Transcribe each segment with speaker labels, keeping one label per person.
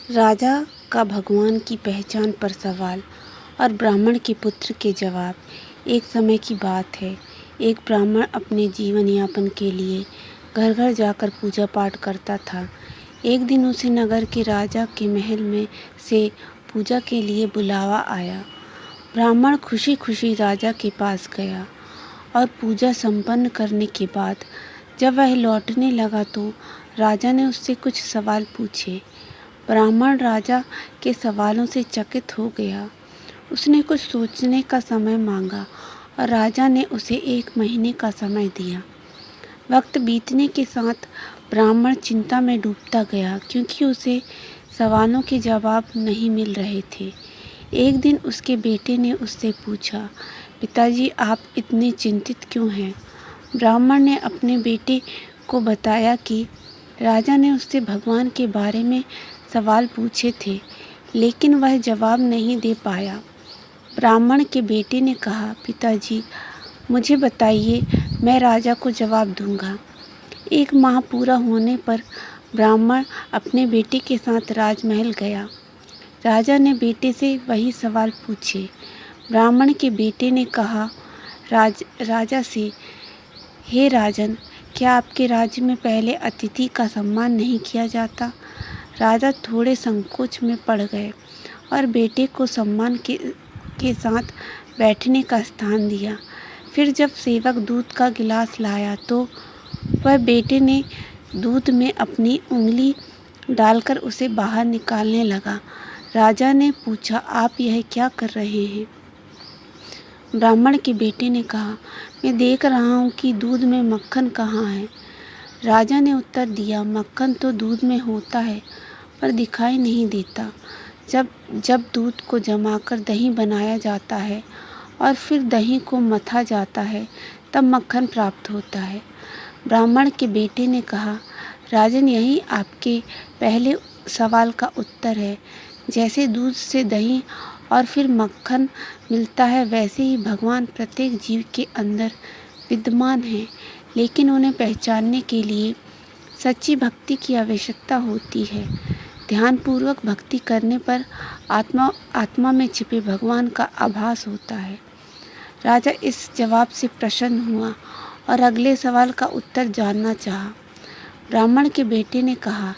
Speaker 1: राजा का भगवान की पहचान पर सवाल और ब्राह्मण के पुत्र के जवाब। एक समय की बात है। एक ब्राह्मण अपने जीवन यापन के लिए घर घर जाकर पूजा पाठ करता था। एक दिन उसे नगर के राजा के महल में से पूजा के लिए बुलावा आया। ब्राह्मण खुशी खुशी राजा के पास गया और पूजा संपन्न करने के बाद जब वह लौटने लगा तो राजा ने उससे कुछ सवाल पूछे। ब्राह्मण राजा के सवालों से चकित हो गया। उसने कुछ सोचने का समय मांगा और राजा ने उसे 1 महीने का समय दिया। वक्त बीतने के साथ ब्राह्मण चिंता में डूबता गया क्योंकि उसे सवालों के जवाब नहीं मिल रहे थे। एक दिन उसके बेटे ने उससे पूछा, पिताजी आप इतने चिंतित क्यों हैं? ब्राह्मण ने अपने बेटे को बताया कि राजा ने उससे भगवान के बारे में सवाल पूछे थे, लेकिन वह जवाब नहीं दे पाया। ब्राह्मण के बेटे ने कहा, पिताजी मुझे बताइए, मैं राजा को जवाब दूंगा। 1 माह पूरा होने पर ब्राह्मण अपने बेटे के साथ राजमहल गया। राजा ने बेटे से वही सवाल पूछे। ब्राह्मण के बेटे ने कहा राजा से, हे राजन, क्या आपके राज्य में पहले अतिथि का सम्मान नहीं किया जाता? राजा थोड़े संकोच में पड़ गए और बेटे को सम्मान के साथ बैठने का स्थान दिया। फिर जब सेवक दूध का गिलास लाया तो वह बेटे ने दूध में अपनी उंगली डालकर उसे बाहर निकालने लगा। राजा ने पूछा, आप यह क्या कर रहे हैं? ब्राह्मण के बेटे ने कहा, मैं देख रहा हूँ कि दूध में मक्खन कहाँ है। राजा ने उत्तर दिया, मक्खन तो दूध में होता है पर दिखाई नहीं देता। जब दूध को जमाकर दही बनाया जाता है और फिर दही को मथा जाता है तब मक्खन प्राप्त होता है। ब्राह्मण के बेटे ने कहा, राजन, यही आपके पहले सवाल का उत्तर है। जैसे दूध से दही और फिर मक्खन मिलता है, वैसे ही भगवान प्रत्येक जीव के अंदर विद्यमान है, लेकिन उन्हें पहचानने के लिए सच्ची भक्ति की आवश्यकता होती है। ध्यानपूर्वक भक्ति करने पर आत्मा में छिपे भगवान का आभास होता है। राजा इस जवाब से प्रसन्न हुआ और अगले सवाल का उत्तर जानना चाहा। ब्राह्मण के बेटे ने कहा,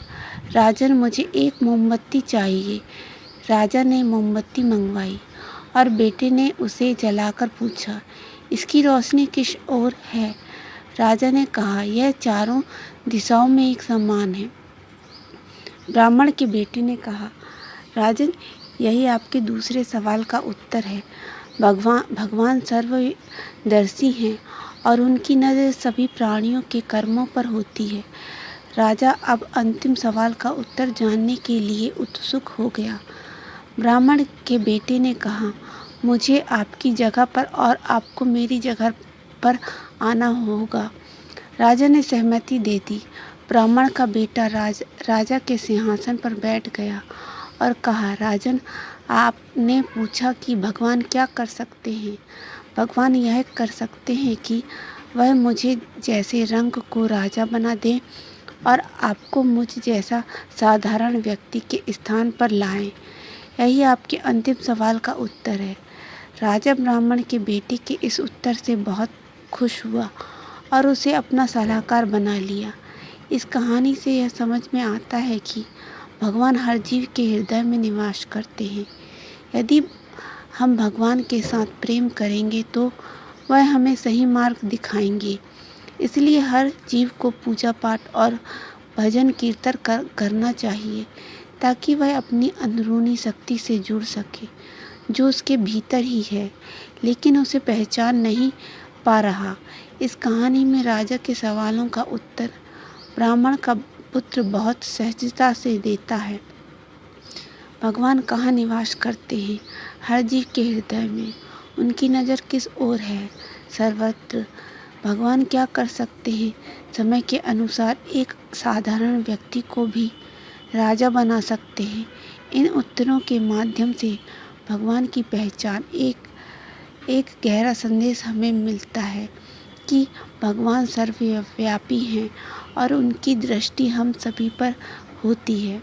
Speaker 1: राजन, मुझे 1 मोमबत्ती चाहिए। राजा ने मोमबत्ती मंगवाई और बेटे ने उसे जलाकर पूछा, इसकी रोशनी किस ओर है? राजा ने कहा, यह चारों दिशाओं में एक समान है। ब्राह्मण के बेटे ने कहा, राजन, यही आपके दूसरे सवाल का उत्तर है। भगवान सर्वदर्शी हैं और उनकी नज़र सभी प्राणियों के कर्मों पर होती है। राजा अब अंतिम सवाल का उत्तर जानने के लिए उत्सुक हो गया। ब्राह्मण के बेटे ने कहा, मुझे आपकी जगह पर और आपको मेरी जगह पर आना होगा। राजा ने सहमति दे दी। ब्राह्मण का बेटा राजा के सिंहासन पर बैठ गया और कहा, राजन, आपने पूछा कि भगवान क्या कर सकते हैं? भगवान यह कर सकते हैं कि वह मुझे जैसे रंग को राजा बना दे और आपको मुझ जैसा साधारण व्यक्ति के स्थान पर लाएं। यही आपके अंतिम सवाल का उत्तर है। राजा ब्राह्मण के बेटे के इस उत्तर से बहुत खुश हुआ और उसे अपना सलाहकार बना लिया। इस कहानी से यह समझ में आता है कि भगवान हर जीव के हृदय में निवास करते हैं। यदि हम भगवान के साथ प्रेम करेंगे तो वह हमें सही मार्ग दिखाएंगे। इसलिए हर जीव को पूजा पाठ और भजन कीर्तन करना चाहिए ताकि वह अपनी अंदरूनी शक्ति से जुड़ सके जो उसके भीतर ही है, लेकिन उसे पहचान नहीं पा रहा। इस कहानी में राजा के सवालों का उत्तर ब्राह्मण का पुत्र बहुत सहजता से देता है। भगवान कहाँ निवास करते हैं? हर जीव के हृदय में। उनकी नज़र किस ओर है? सर्वत्र। भगवान क्या कर सकते हैं? समय के अनुसार एक साधारण व्यक्ति को भी राजा बना सकते हैं। इन उत्तरों के माध्यम से भगवान की पहचान एक गहरा संदेश हमें मिलता है कि भगवान सर्वव्यापी हैं और उनकी दृष्टि हम सभी पर होती है।